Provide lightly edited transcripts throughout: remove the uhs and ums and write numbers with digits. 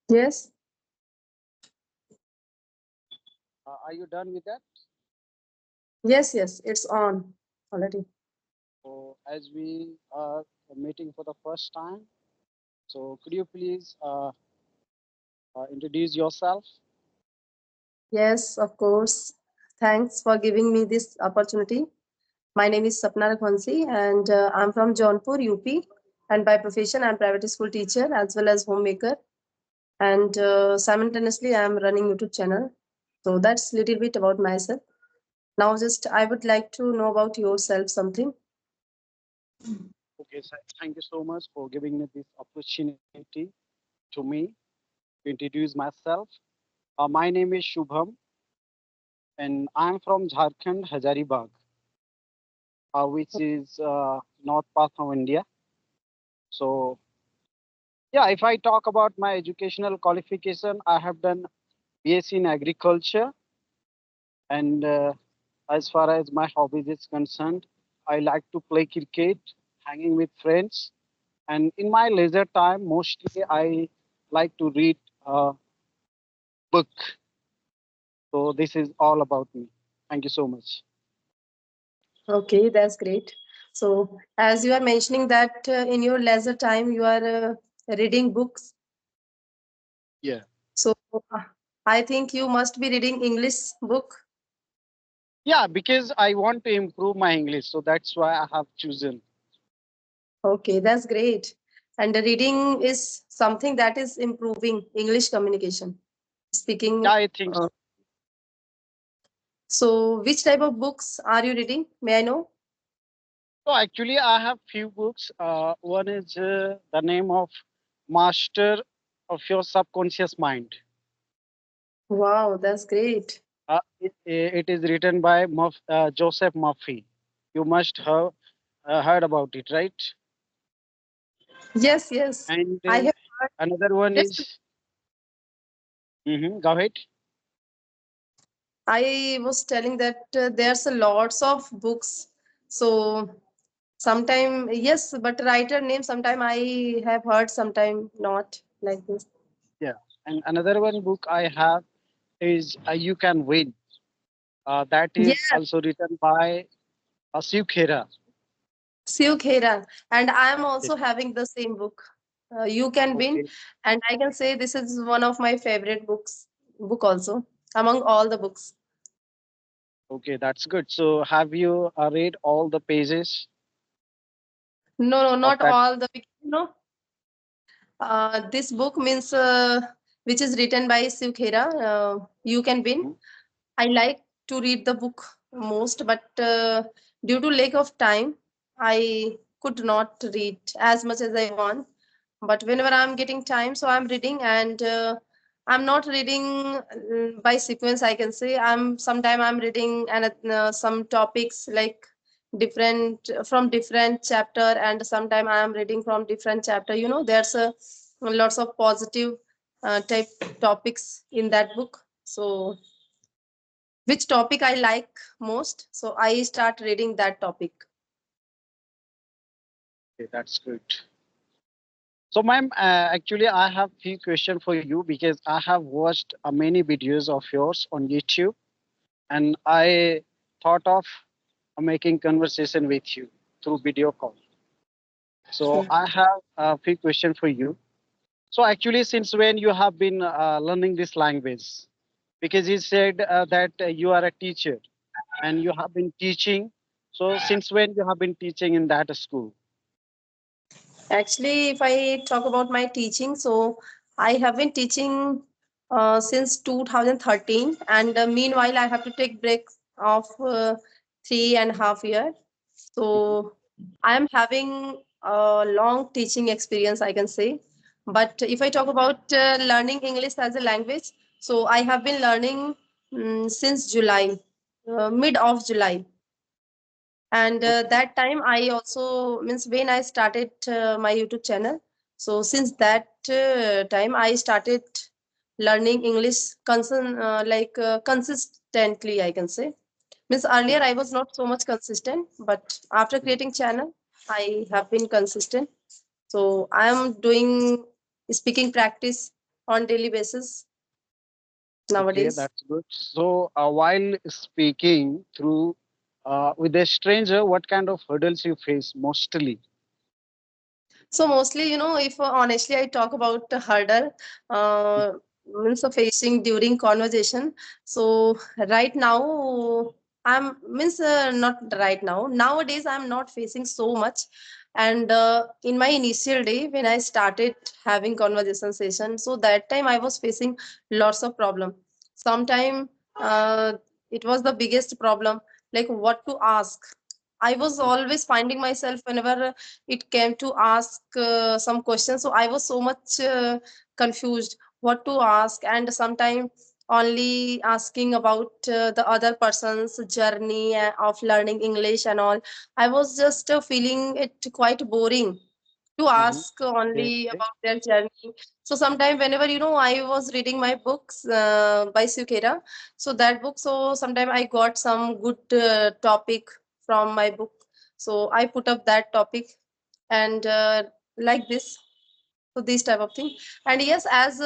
Yes. Are you done with that? Yes, yes, it's on already. So as we are meeting for the first time, so could you please introduce yourself? Yes, of course. Thanks for giving me this opportunity. My name is Sapna Raghwansi and I'm from Jaunpur, UP. And by profession, I'm private school teacher as well as homemaker. And simultaneously, I'm running YouTube channel. So that's a little bit about myself. Now, just I would like to know about yourself something. Okay, so thank you so much for giving me this opportunity to me to introduce myself. My name is Shubham, and I'm from Jharkhand, Hazaribagh, which is north part of India. So, yeah, if I talk about my educational qualification, I have done BSc in agriculture, and as far as my hobbies is concerned, I like to play cricket, hanging with friends, and in my leisure time, mostly I like to read book. So this is all about me. Thank you so much. Okay, that's great. So, as you are mentioning that in your leisure time you are reading books, Yeah. so I think you must be reading English book. Yeah, because I want to improve my English, so that's why I have chosen. Okay, that's great. And the reading is something that is improving English communication, speaking. Yeah, I think Uh, so. so, which type of books are you reading? May I know? So actually, I have few books. One is the name of Master of Your Subconscious Mind. Wow, that's great. It is written by Joseph Murphy. You must have heard about it, right? Yes, yes. And I have heard. another one Yes, is, go ahead. I was telling that there's a lots of books. So sometime yes, but writer name sometime I have heard, sometime not like this. Yeah. And another one book I have is You Can Win. That is Yes, also written by Shiv Khera. Siv Khera. And I am Yes. also having the same book. You Can Win. Okay. And I can say this is one of my favorite book also among all the books. Okay, that's good. So have you read all the pages No, no, of not that? all the this book means which is written by Siv Khera. You Can Win. Mhm. I like to read the book most, but due to lack of time, I could not read as much as I want. But whenever I'm getting time, so I'm reading, and I'm not reading by sequence. I can say I'm sometime I'm reading and some topics like different from different chapter, and sometime I am reading from different chapter. There's a lots of positive type topics in that book. So which topic I like most. So I start reading that topic. Okay, that's good. So, ma'am, actually, I have few questions for you because I have watched many videos of yours on YouTube, and I thought of making conversation with you through video call. So, Sure. I have a few questions for you. So, actually, since when you have been learning this language? Because you said that you are a teacher and you have been teaching. So, since when you have been teaching in that school? Actually, if I talk about my teaching, so I have been teaching since 2013, and meanwhile, I have to take breaks of 3.5 years. Mhm. So I am having a long teaching experience, I can say. But if I talk about learning English as a language, so I have been learning since July, mid of July. And Okay. that time I also means when I started my YouTube channel. So since that time I started learning English consistently, I can say. Means earlier I was not so much consistent, but after Mhm. creating channel I have been consistent. So I am doing speaking practice on daily basis Okay, nowadays. that's good. So, while speaking through with a stranger, what kind of hurdles you face mostly? So mostly, if honestly I talk about the hurdle, uh, means of facing during conversation. So right now, I'm means not right now. Nowadays, I'm not facing so much. And in my initial day, when I started having conversation session, so that time I was facing lots of problem. Sometime it was the biggest problem, like what to ask. I was always finding myself whenever it came to ask some questions, so I was so much confused what to ask, and sometimes only asking about the other person's journey of learning English and all. I was just feeling it quite boring to Mm-hmm. ask Okay. only about their journey. So sometime whenever I was reading my books by Sukera, so that book. So sometime I got some good topic from my book. So I put up that topic, and like this. So this type of thing. And yes, as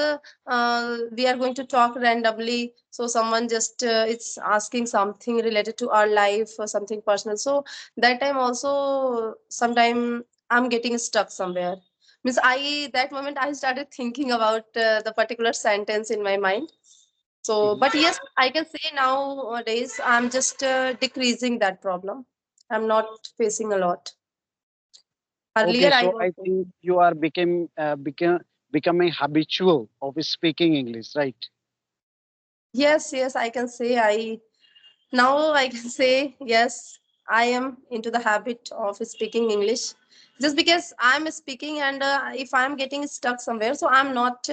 we are going to talk randomly, so someone just it's asking something related to our life or something personal, so that time also sometime I'm getting stuck somewhere. Means I that moment I started thinking about the particular sentence in my mind. So Mm-hmm. but yes, I can say nowadays I'm just decreasing that problem. I'm not facing a lot. Okay, Earlier I so was. I think you are becoming habitual of speaking English, right? Yes, yes, I can say now I can say yes, I am into the habit of speaking English just because I'm speaking, and if I'm getting stuck somewhere, so I'm not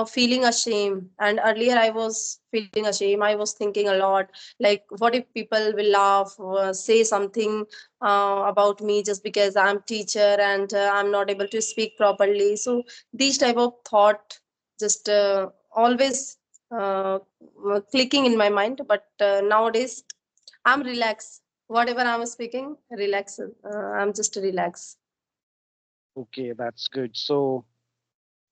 feeling ashamed. And earlier I was feeling ashamed. I was thinking a lot, like what if people will laugh, say something about me just because I'm teacher and I'm not able to speak properly. So these type of thought just always clicking in my mind. But nowadays I'm relaxed. Whatever I'm speaking, relax. I'm just relaxed. Okay, that's good. So,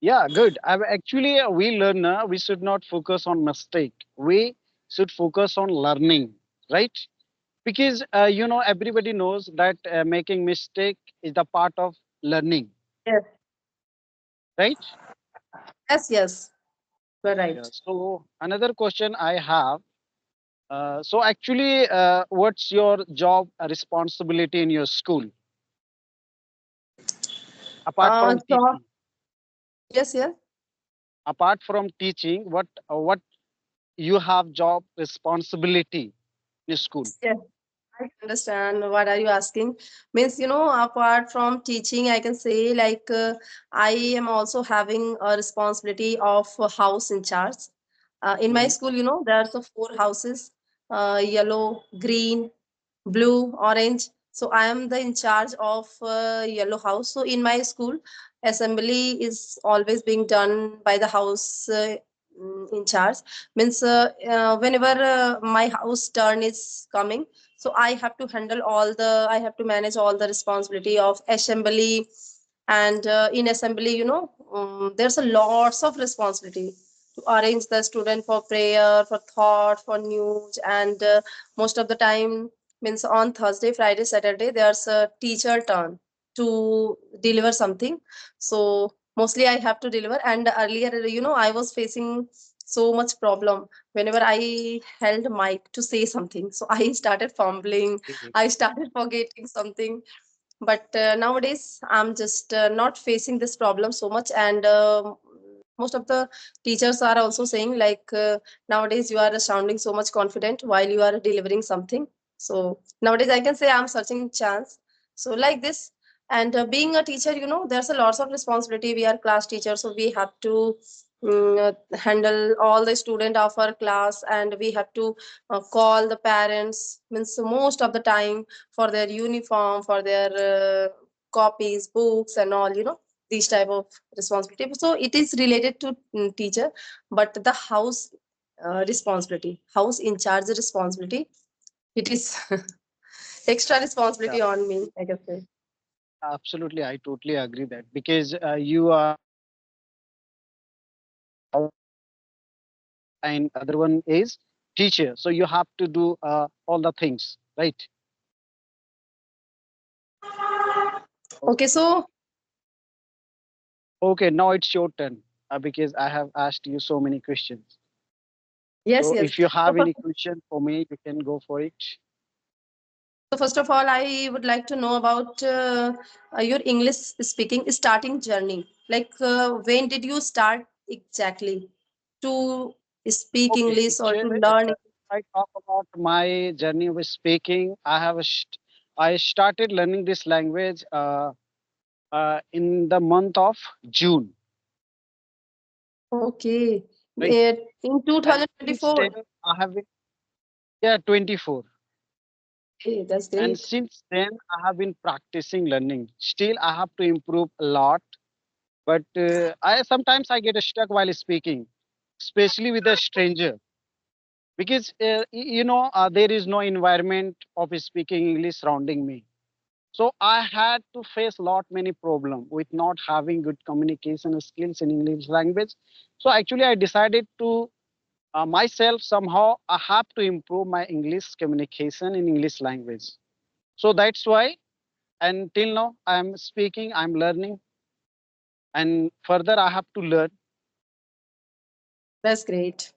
yeah, good. Actually, we learner, we should not focus on mistake. We should focus on learning, right? Because everybody knows that making mistake is the part of learning, Yes, right? yes, yes. You're Yeah. right. So another question I have. So actually, what's your job responsibility in your school apart from So teaching? yes, yes. Apart from teaching, what you have job responsibility in school? Yes, I can understand what are you asking. Means, apart from teaching, I can say like I am also having a responsibility of a house in charge. In my Hmm. school, there's a four houses, yellow, green, blue, orange. So I am the in charge of yellow house. So in my school, assembly is always being done by the house in charge. Means whenever my house turn is coming, so I have to handle I have to manage all the responsibility of assembly. And in assembly, there's a lots of responsibility to arrange the student for prayer, for thought, for news. And most of the time, means on Thursday, Friday, Saturday, there's a teacher turn to deliver something. So mostly I have to deliver. And earlier, I was facing so much problem whenever I held mic to say something. So I started fumbling, Okay. I started forgetting something. But nowadays I'm just not facing this problem so much. And most of the teachers are also saying like nowadays you are sounding so much confident while you are delivering something. So nowadays I can say I'm searching chance. So like this. And being a teacher, there's a lots of responsibility. We are class teachers, so we have to handle all the student of our class, and we have to call the parents, means most of the time, for their uniform, for their copies, books, and all. These type of responsibility. So it is related to teacher, but the house responsibility, house in charge responsibility, it is extra Yeah, responsibility on me, I can say. absolutely. I totally agree that because you are and other one is teacher. So you have to do all the things, right? Okay, Okay. so Okay, now it's your turn because I have asked you so many questions. yes, So yes. if you So have first, any question for me, you can go for it. so first of all, I would like to know about your English speaking starting journey. Like, when did you start exactly to speak Okay, English or to actually, learn? I talk about my journey with speaking. I started learning this language in the month of June, Okay, right? in And since 2024. then, I have been, yeah, 24. Okay, that's And great. since then, I have been practicing learning. Still, I have to improve a lot. But I sometimes I get stuck while speaking, especially with a stranger, because there is no environment of speaking English surrounding me. So I had to face lot many problem with not having good communication skills in English language. So actually, I decided to myself somehow I have to improve my English communication in English language. So that's why until now I'm speaking, I'm learning, and further I have to learn. That's great.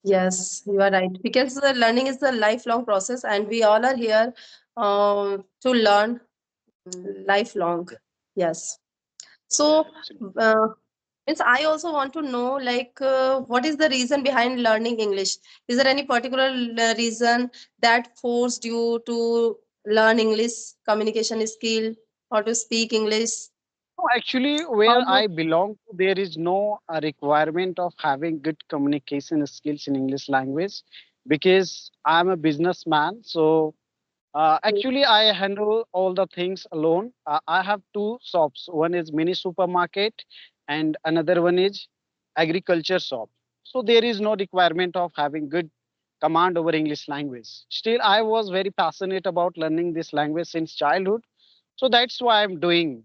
Yes, you are right. Because the learning is a lifelong process, and we all are here to learn lifelong. Yeah, Yes. yeah, So, absolutely. uh, means I also want to know, like, what is the reason behind learning English? Is there any particular reason that forced you to learn English communication skill or to speak English? No, actually, How where you? I belong to, there is no requirement of having good communication skills in English language because I'm a businessman. So actually, I handle all the things alone. I have two shops. One is mini supermarket, and another one is agriculture shop. So there is no requirement of having good command over English language. Still, I was very passionate about learning this language since childhood. So that's why I'm doing.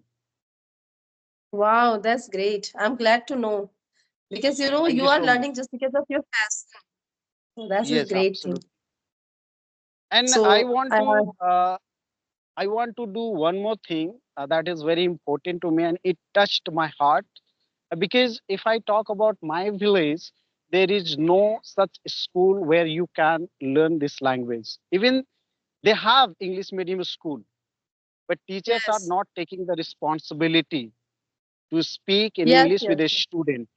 Wow, that's great. I'm glad to know because Thank you you are so much. learning just because of your passion. So that's a Yes, great thing. absolutely. And So, I want to do one more thing that is very important to me, and it touched my heart. Because if I talk about my village, there is no such school where you can learn this language. Even they have English medium school, but teachers are yes, not taking the responsibility to speak in yes, English with yes, a student,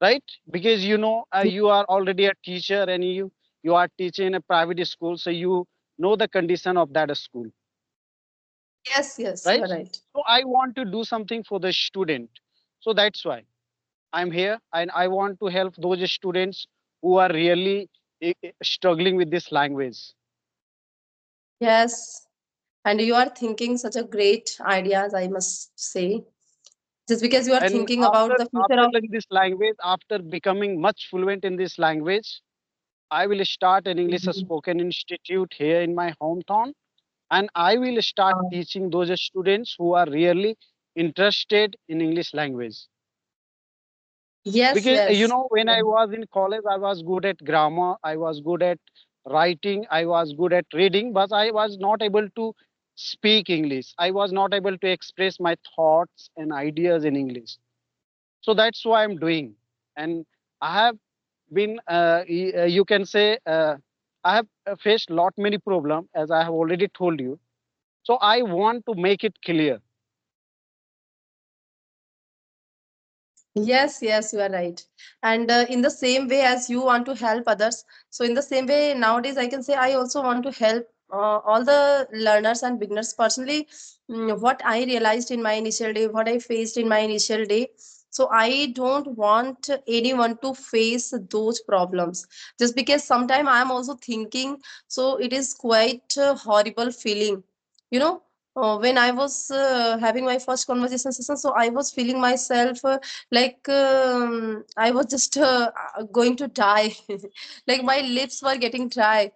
right? Because you are already a teacher and you are teaching in a private school, so you know the condition of that school, yes, yes, you are right? right. So I want to do something for the student. So that's why I'm here, and I want to help those students who are really struggling with this language. Yes, and you are thinking such a great ideas, I must say. Just because you are And thinking about the future after of. learning this language, after becoming much fluent in this language, I will start an English Mhm. spoken institute here in my hometown, and I will start Uh, teaching those students who are really interested in English language. yes, Because yes. when I was in college, I was good at grammar, I was good at writing, I was good at reading, but I was not able to speak English. I was not able to express my thoughts and ideas in English. So that's why I'm doing. And I have been you can say I have faced lot many problem, as I have already told you. So I want to make it clear. Yes, yes, you are right. And in the same way as you want to help others, so in the same way, nowadays I can say I also want to help all the learners and beginners. Personally, what I realized in my initial day, what I faced in my initial day, so I don't want anyone to face those problems. Just because sometimes I am also thinking, so it is quite a horrible feeling, you know. When I was having my first conversation session, so I was feeling myself. Like I was just going to die. Like my lips were getting dry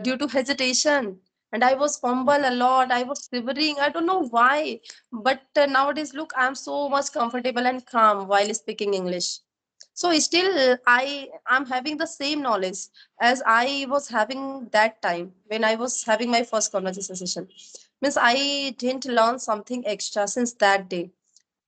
due to hesitation, and I was fumble a lot. I was shivering. I don't know why, but nowadays, look, I'm so much comfortable and calm while speaking English. So still I'm having the same knowledge as I was having that time when I was having my first conversation session. Means I didn't learn something extra since that day.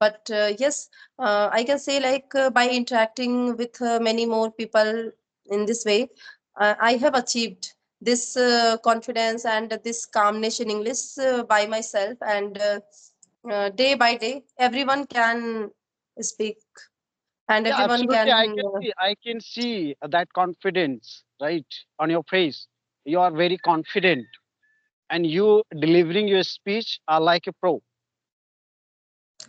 But yes, I can say like by interacting with many more people in this way, I have achieved this confidence and this calmness in English by myself. And day by day everyone can speak, and Yeah, everyone absolutely. can I can see that confidence, right, on your face. You are very confident, and you delivering your speech are like a pro.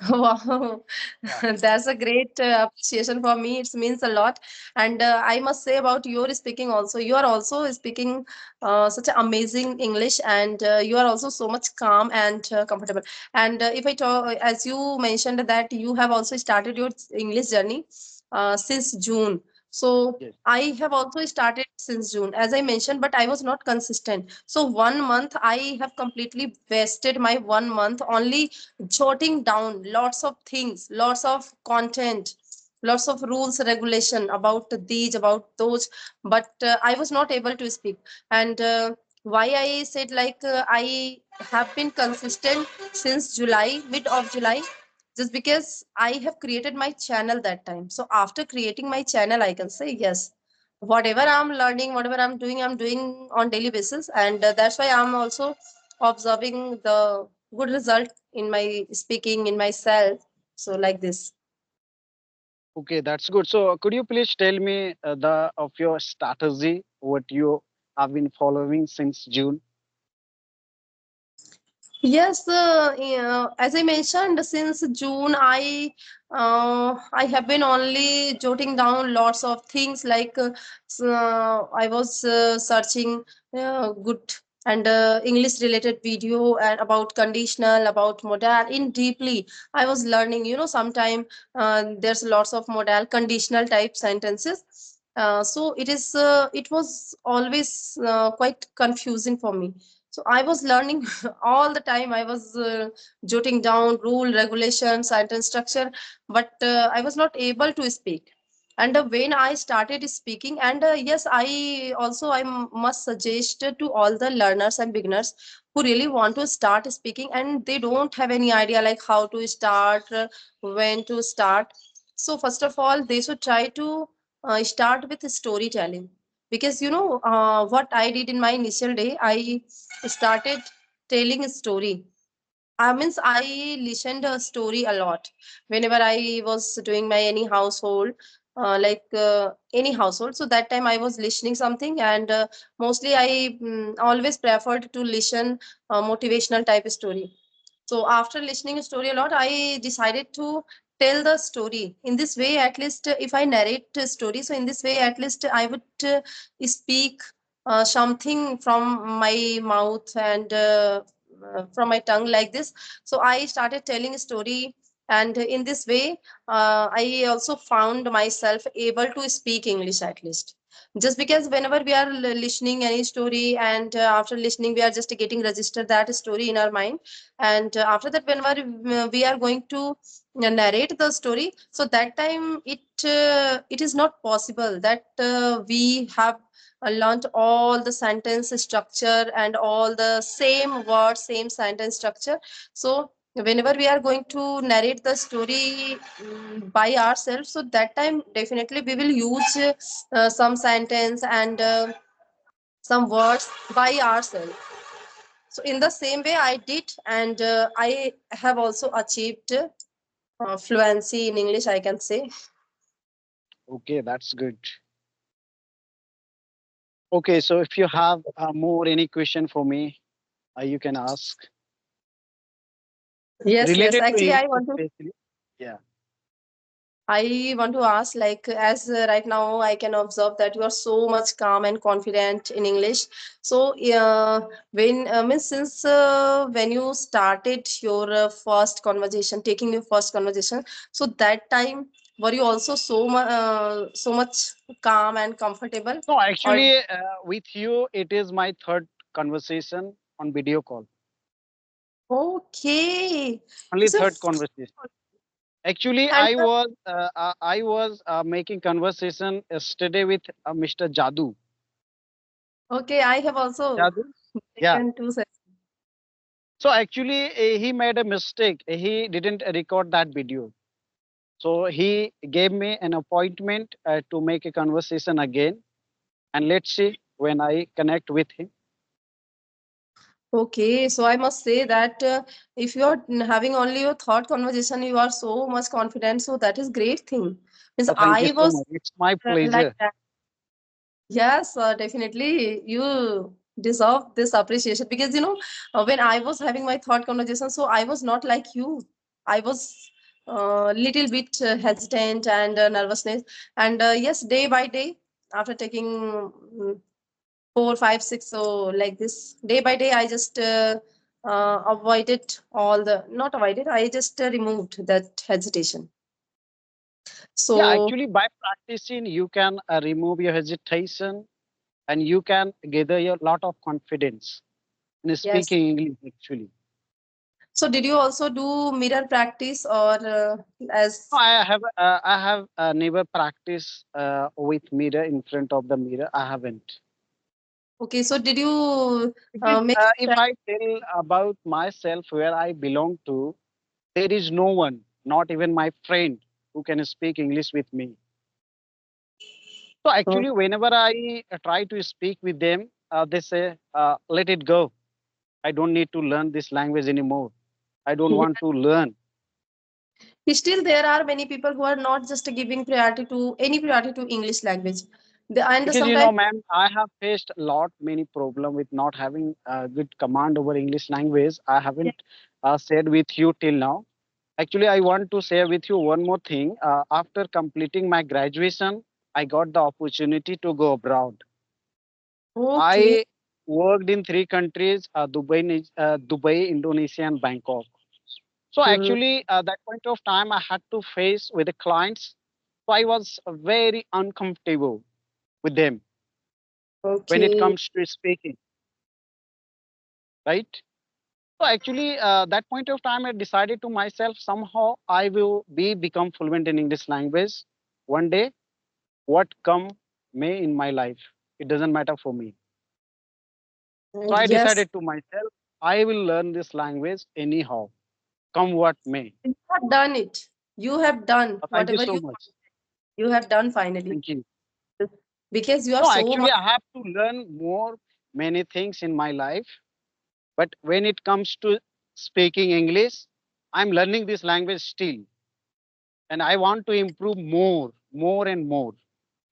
Wow, Yeah. that's a great appreciation for me. It means a lot. And I must say about your speaking also. You are also speaking such an amazing English, and you are also so much calm and comfortable. And if I talk, as you mentioned, that you have also started your English journey since June. So Yes. I have also started since June, as I mentioned, but I was not consistent. So 1 month, I have completely wasted my 1 month only jotting down lots of things, lots of content, lots of rules regulation about these, about those. But I was not able to speak. And why I said like I have been consistent since July, mid of July, just because I have created my channel that time. So after creating my channel, I can say yes, whatever I'm learning, whatever I'm doing on daily basis. And that's why I'm also observing the good result in my speaking, in myself. So like this. Okay, that's good. So, could you please tell me the of your strategy, what you have been following since June? Yes, yeah, as I mentioned, since June, I have been only jotting down lots of things like I was searching good and English related video and about conditional, about modal in deeply. I was learning, sometime there's lots of modal conditional type sentences. So it was always quite confusing for me. So I was learning all the time. I was jotting down rule, regulation, sentence structure, but I was not able to speak. And when I started speaking, and yes, I must suggest to all the learners and beginners who really want to start speaking and they don't have any idea like how to start, when to start. So first of all, they should try to start with storytelling, because what I did in my initial day, I started telling a story. I means I listened a story a lot whenever I was doing my any household, any household. So that time I was listening something, and mostly I always preferred to listen motivational type story. So after listening a story a lot, I decided to tell the story in this way. At least if I narrate a story, so in this way at least I would speak something from my mouth and from my tongue like this. So I started telling a story, and in this way I also found myself able to speak English at least. Just because whenever we are listening any story, and after listening we are just getting registered that story in our mind. And after that, whenever we are going to narrate the story, so that time it is not possible that we have learnt all the sentence structure and all the same word, same sentence structure. So whenever we are going to narrate the story by ourselves, so that time definitely we will use some sentence and some words by ourselves. So in the same way I did, and I have also achieved fluency in English, I can say. Okay, that's good. Okay, so if you have more any question for me, you can ask Yes, yes. related to Actually, English, especially. Yeah. I want to ask, like, as right now I can observe that you are so much calm and confident in English. So, when means since when you started your first conversation, taking your first conversation, so that time were you also so much calm and comfortable, No, or actually, with you, it is my third conversation on video call. okay? Only It's a third conversation. Actually, And I was making conversation yesterday with Mr. Jadu. okay, I have also Jadu? Yeah. taken two sessions. So actually, he made a mistake. He didn't record that video. So he gave me an appointment to make a conversation again. And let's see when I connect with him. Okay, so I must say that if you are having only your thought conversation, you are so much confident. So that is great thing. Means Thank you I so was much. It's my like pleasure. that. Yes, definitely. You deserve this appreciation because when I was having my thought conversation, so I was not like you. I was little bit hesitant and nervousness. And yes, day by day, after taking 4, 5, 6, so like this, day by day, I just avoided all the not avoided. I just removed that hesitation. Yeah, So actually, by practicing, you can remove your hesitation and you can gather a lot of confidence in yes. speaking English, actually. So did you also do mirror practice or No, as I have never practiced with mirror in front of the mirror. I haven't. okay? So did you Because make if I tell about myself where I belong to, there is no one, not even my friend, who can speak English with me. So oh, actually, whenever I try to speak with them, they say, "Let it go. I don't need to learn this language anymore. I don't yeah. want to learn." Still, there are many people who are not just giving priority to any priority to English language. And Because sometimes ma'am, I have faced a lot many problem with not having a good command over English language. I yeah. haven't shared with you till now. Actually, I want to share with you one more thing. After completing my graduation, I got the opportunity to go abroad. Okay. I worked in three countries: Dubai, Indonesia, and Bangkok. So Mm, actually, that point of time, I had to face with the clients. So I was very uncomfortable with them when it okay. comes to speaking, right? So actually, that point of time, I decided to myself somehow I will be become fluent in English language one day. What come may in my life, it doesn't matter for me. So I Yes, decided to myself, I will learn this language anyhow, come what may. you have done it. You have done Thank you whatever so you much. you have done finally Thank you. because you are No, so actually, much. I have to learn more many things in my life. But when it comes to speaking English, I'm learning this language still, and I want to improve more and more.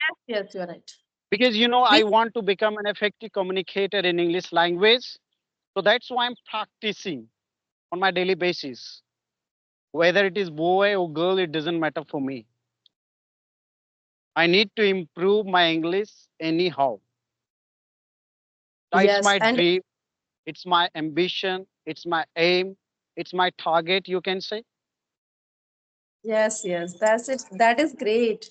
Yes, yes, you are right. Because I We want to become an effective communicator in English language. So that's why I'm practicing on my daily basis. Whether it is boy or girl, it doesn't matter for me. I need to improve my English anyhow. It's yes, my and dream, it's my ambition, it's my aim, it's my target, you can say. yes, yes, that's it. That is great.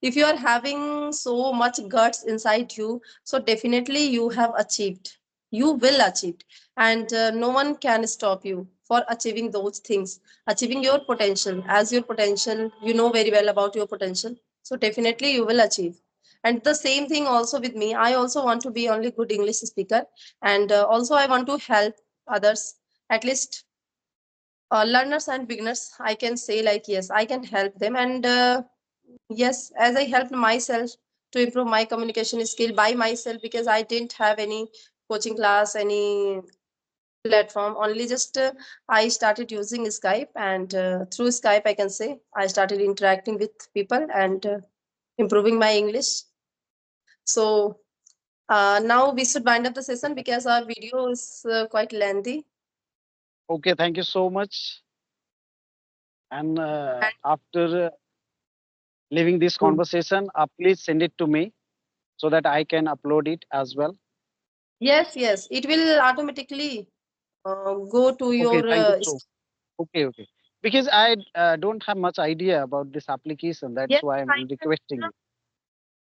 If you are having so much guts inside you, so definitely you have achieved. You will achieve, and no one can stop you for achieving those things, achieving your potential. As your potential, you know very well about your potential. So definitely you will achieve. And the same thing also with me. I also want to be only good English speaker, and also I want to help others at least learners and beginners. I can say like yes, I can help them, and yes, as I helped myself to improve my communication skill by myself because I didn't have any coaching class, any platform, only just I started using Skype, and through Skype I can say I started interacting with people and improving my English. So now we should wind up the session because our video is quite lengthy. Okay, thank you so much. And after leaving this Mm. conversation, please send it to me so that I can upload it as well. Yes, yes, it will automatically go to Okay, your thank you so. Okay, okay. Because I don't have much idea about this application. That's yes, why I I'm can requesting you.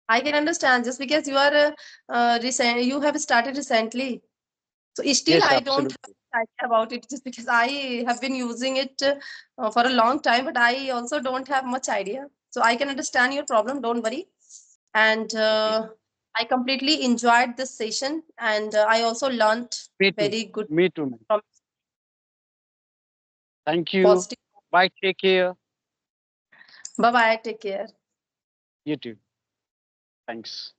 I can understand just because you are recent, you have started recently. So still Yes, I don't have absolutely. an idea about it just because I have been using it for a long time, but I also don't have much idea. So I can understand your problem. Don't worry. And Okay. I completely enjoyed this session, and I also learned Me too. very good Me too, man. from Thank you. positive. Bye. Take care. Bye bye. Take care. You too. Thanks.